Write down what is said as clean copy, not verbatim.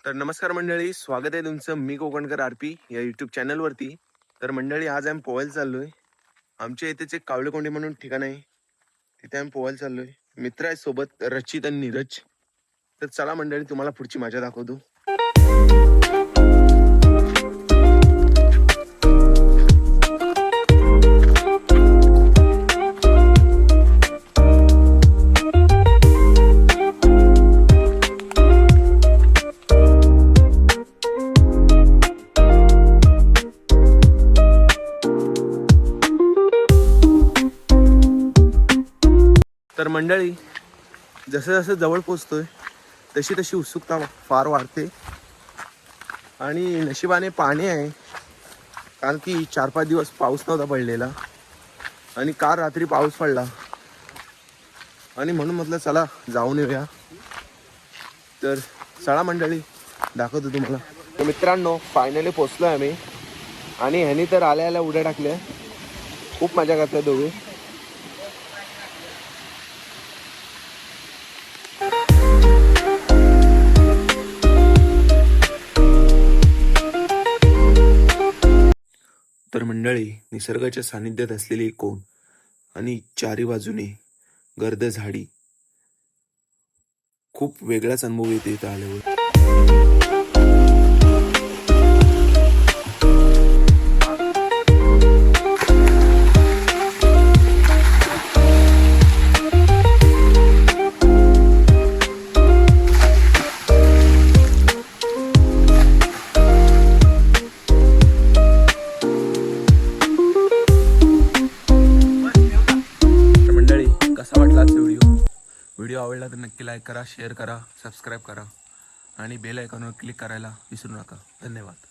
तर नमस्कार मंडळी, स्वागत आहे तुमचं मी कोकणकर आरपी या यूट्यूब चॅनलवरती. तर मंडळी, आज आम्ही पोहायला चाललोय. आमच्या इथेच एक कावळेकोंडी म्हणून ठिकाण आहे, तिथे आम्ही पोहायला चाललोय. मित्र आहे सोबत, रचित आणि नीरज. तर चला मंडळी, तुम्हाला पुढची मजा दाखवतो. तर मंडळी, जसं जसं जवळ पोचतोय तशी तशी उत्सुकता फार वाढते. आणि नशिबाने पाणी आहे, कारण की 4-5 दिवस पाऊस नव्हता पडलेला आणि काल रात्री पाऊस पडला आणि म्हणून म्हटलं चला जाऊन येऊया. तर चला मंडळी, दाखवतो तुम्हाला. तर मित्रांनो, फायनली पोचलो आहे आम्ही आणि ह्यानी तर आल्या आल्या उड्या टाकल्या. खूप मजा करतात दोघे. तर मंडळी, निसर्गाच्या सानिध्यात असलेली कोण आणि चारी बाजूने गर्द झाडी, खूप वेगळाच अनुभव येते इथं आल्यावर. कसा वाटला आजचा व्हिडिओ आवडला तर नक्की लाईक करा, शेअर करा, सबस्क्राईब करा आणि बेल आयकॉनवर क्लिक करायला विसरू नका. धन्यवाद.